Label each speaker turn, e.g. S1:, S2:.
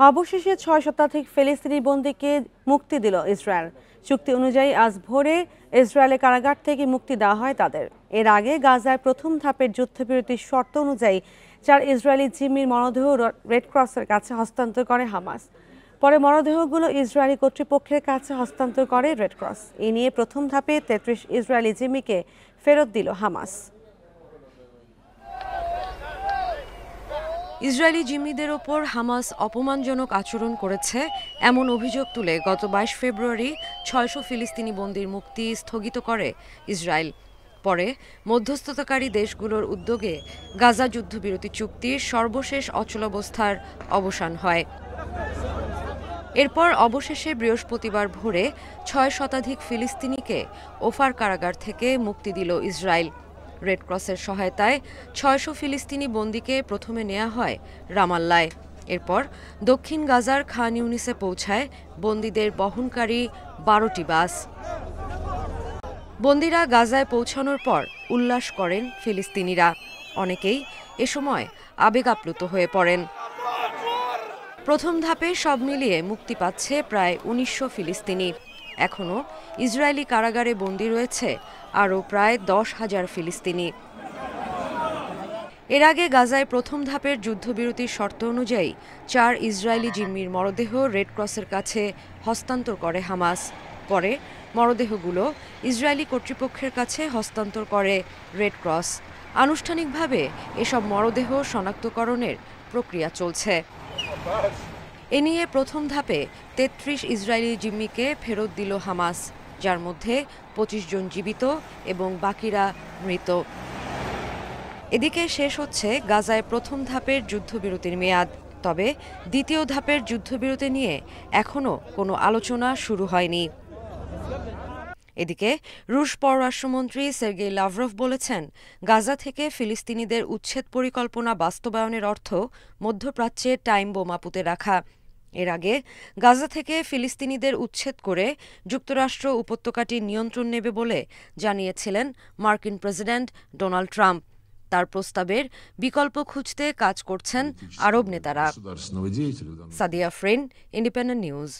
S1: অবশেষে ৬ শতাধিক ফিলিস্তিনি বন্দীকে মুক্তি দিল ইসরায়েল। চুক্তি অনুযায়ী আজ ভোরে ইসরায়েলের কারাগার থেকে মুক্তি দেওয়া হয় তাদের। এর আগে গাজায় প্রথম ধাপের যুদ্ধবিরতির শর্ত অনুযায়ী ৪ ইসরায়েলি জিম্মির মরদেহ রেড ক্রসের কাছে হস্তান্তর করে হামাস। পরে মরদেহগুলো ইসরায়েলি কর্তৃপক্ষের কাছে হস্তান্তর করে রেড ক্রস। এ নিয়ে প্রথম ধাপে ৩৩ ইসরায়েলি জিম্মিকে ফেরত দিল হামাস।
S2: ইসরায়েলি জিম্মিদের ওপর হামাস অপমানজনক আচরণ করেছে এমন অভিযোগ তুলে গত ২২ ফেব্রুয়ারি ৬০০ ফিলিস্তিনি বন্দীর মুক্তি স্থগিত করে ইসরায়েল। পরে মধ্যস্থতাকারী দেশগুলোর উদ্যোগে গাজা যুদ্ধবিরতি চুক্তির সর্বশেষ অচলাবস্থার অবসান হয়। এরপর অবশেষে বৃহস্পতিবার ভোরে ৬ শতাধিক ফিলিস্তিনিকে ওফার কারাগার থেকে মুক্তি দিল ইসরায়েল। রেড ক্রসের সহায়তায় ৬০০ ফিলিস্তিনি বন্দীকে প্রথমে নেওয়া হয় রামাল্লায়। এরপর দক্ষিণ গাজার খান ইউনিসে পৌঁছায় বন্দীদের বহনকারী ১২টি বাস। বন্দীরা গাজায় পৌঁছানোর পর উল্লাস করেন ফিলিস্তিনিরা। অনেকেই এ সময় আবেগ আপ্লুত হয়ে পড়েন। প্রথম ধাপে সব মিলিয়ে মুক্তি পাচ্ছে প্রায় ১৯০০ ফিলিস্তিনি। এখনও ইসরায়েলি কারাগারে বন্দী রয়েছে আরও প্রায় ১০,০০০ ফিলিস্তিনি। এর আগে গাজায় প্রথম ধাপের যুদ্ধবিরতির শর্ত অনুযায়ী ৪ ইসরায়েলি জিম্মির মরদেহ রেড ক্রসের কাছে হস্তান্তর করে হামাস। পরে মরদেহগুলো ইসরায়েলি কর্তৃপক্ষের কাছে হস্তান্তর করে রেড ক্রস। আনুষ্ঠানিকভাবে এসব মরদেহ শনাক্তকরণের প্রক্রিয়া চলছে। এ নিয়ে প্রথম ধাপে ৩৩ ইসরায়েলি জিম্মিকে ফেরত দিল হামাস, যার মধ্যে ২৫ জন জীবিত এবং বাকিরা মৃত। এদিকে শেষ হচ্ছে গাজায় প্রথম ধাপের যুদ্ধবিরতির মেয়াদ। তবে দ্বিতীয় ধাপের যুদ্ধবিরতি নিয়ে এখনও কোনো আলোচনা শুরু হয়নি। এদিকে রুশ পররাষ্ট্রমন্ত্রী সের্গেই লাভরভ বলেছেন, গাজা থেকে ফিলিস্তিনিদের উচ্ছেদ পরিকল্পনা বাস্তবায়নের অর্থ মধ্যপ্রাচ্যে টাইম বোমা পুঁতে রাখা। এর আগে গাজা থেকে ফিলিস্তিনিদের উচ্ছেদ করে যুক্তরাষ্ট্র উপত্যকাটির নিয়ন্ত্রণ নেবে বলে জানিয়েছিলেন মার্কিন প্রেসিডেন্ট ডোনাল্ড ট্রাম্প। তার প্রস্তাবের বিকল্প খুঁজতে কাজ করছেন আরব নেতারা। Sadia Afrin, independent news.